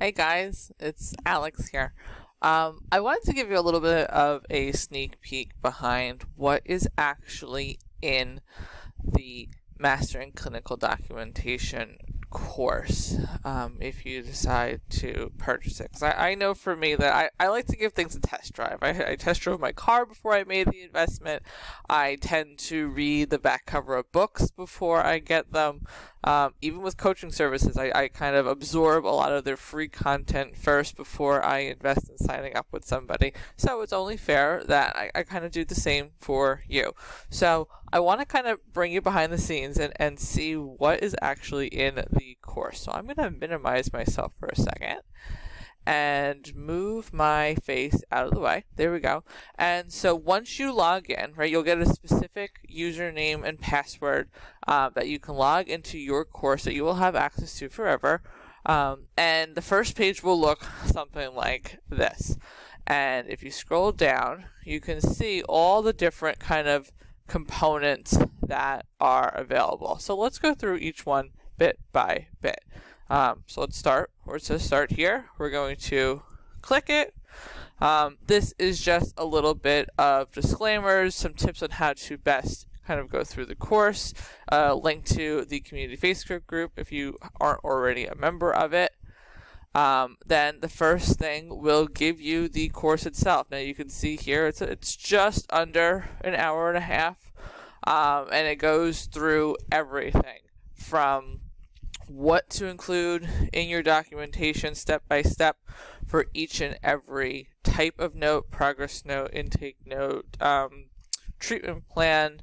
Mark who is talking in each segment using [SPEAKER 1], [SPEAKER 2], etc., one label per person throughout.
[SPEAKER 1] Hey guys, it's Alex here. I wanted to give you a little bit of a sneak peek behind what is actually in the Mastering Clinical Documentation course, if you decide to purchase it. Because I know for me that I like to give things a test drive. I test drove my car before I made the investment. I tend to read the back cover of books before I get them. Even with coaching services, I kind of absorb a lot of their free content first before I invest in signing up with somebody. So it's only fair that I kind of do the same for you. So I want to kind of bring you behind the scenes and see what is actually in the course. So I'm going to minimize myself for a second and move my face out of the way. There we go. And so once you log in, right, you'll get a specific username and password that you can log into your course that you will have access to forever. And the first page will look something like this. And if you scroll down, you can see all the different kind of components that are available. So let's go through each one bit by bit. So let's start where it says start here. We're going to click it. This is just a little bit of disclaimers, some tips on how to best kind of go through the course, link to the community Facebook group if you aren't already a member of it. Then the first thing will give you the course itself. Now you can see here it's just under an hour and a half, and it goes through everything from what to include in your documentation step by step for each and every type of note, progress note, intake note, treatment plan,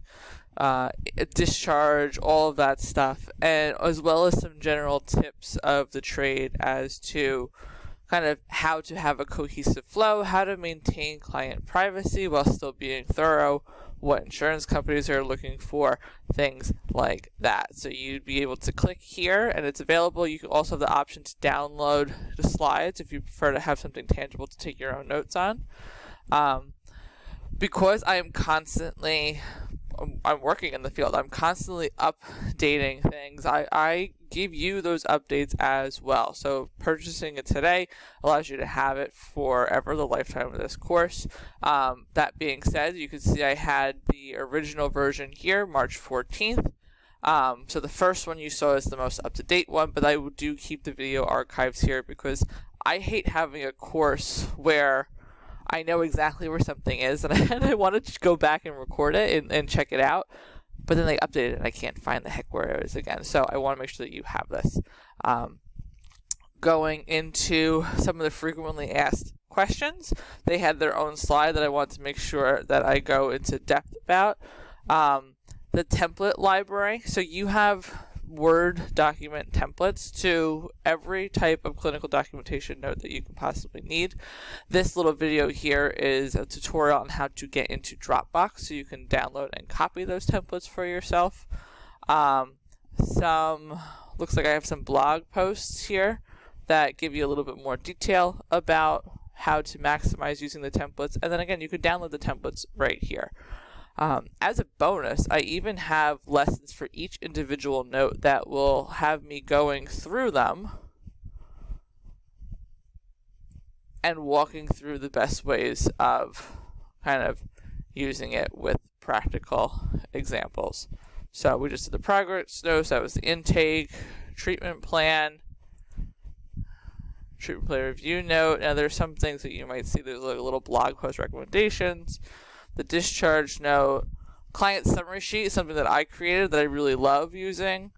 [SPEAKER 1] discharge, all of that stuff, and as well as some general tips of the trade as to kind of how to have a cohesive flow, how to maintain client privacy while still being thorough, what insurance companies are looking for, things like that. So you'd be able to click here and it's available. You can also have the option to download the slides if you prefer to have something tangible to take your own notes on. Because I'm working in the field, I'm constantly updating things. I give you those updates as well. So purchasing it today allows you to have it forever, the lifetime of this course. That being said, you can see I had the original version here, March 14th. So the first one you saw is the most up-to-date one, but I do keep the video archives here because I hate having a course where I know exactly where something is, and I want to go back and record it and check it out, but then they update it and I can't find the heck where it is again. So I want to make sure that you have this. Going into some of the frequently asked questions, they had their own slide that I want to make sure that I go into depth about. The template library, so you have Word document templates to every type of clinical documentation note that you can possibly need. This little video here is a tutorial on how to get into Dropbox so you can download and copy those templates for yourself. Looks like I have some blog posts here that give you a little bit more detail about how to maximize using the templates, and then again you could download the templates right here. As a bonus, I even have lessons for each individual note that will have me going through them and walking through the best ways of kind of using it with practical examples. So we just did the progress notes, that was the intake, treatment plan review note. Now there's some things that you might see, there's like little blog post recommendations. The discharge note, client summary sheet is something that I created that I really love using.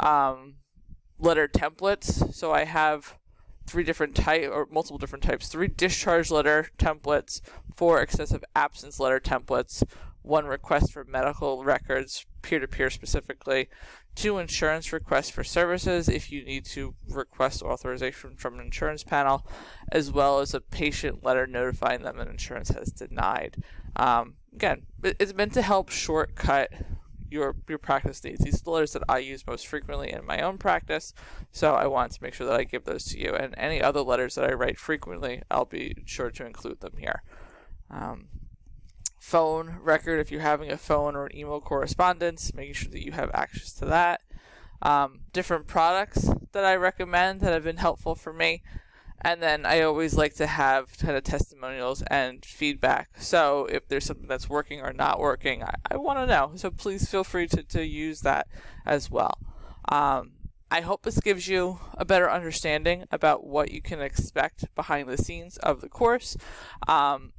[SPEAKER 1] Letter templates, so I have multiple different types. 3 discharge letter templates, 4 excessive absence letter templates, 1 request for medical records, peer-to-peer specifically, 2 insurance requests for services if you need to request authorization from an insurance panel, as well as a patient letter notifying them that insurance has denied. Again, it's meant to help shortcut your practice needs. These are the letters that I use most frequently in my own practice, so I want to make sure that I give those to you. And any other letters that I write frequently, I'll be sure to include them here. Phone record, if you're having a phone or an email correspondence, making sure that you have access to that. Different products that I recommend that have been helpful for me. And then I always like to have kind of testimonials and feedback. So if there's something that's working or not working, I want to know. So please feel free to use that as well. I hope this gives you a better understanding about what you can expect behind the scenes of the course.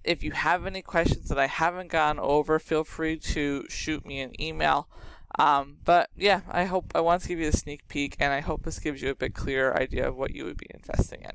[SPEAKER 1] If you have any questions that I haven't gone over, feel free to shoot me an email. But yeah, I want to give you a sneak peek, and I hope this gives you a bit clearer idea of what you would be investing in.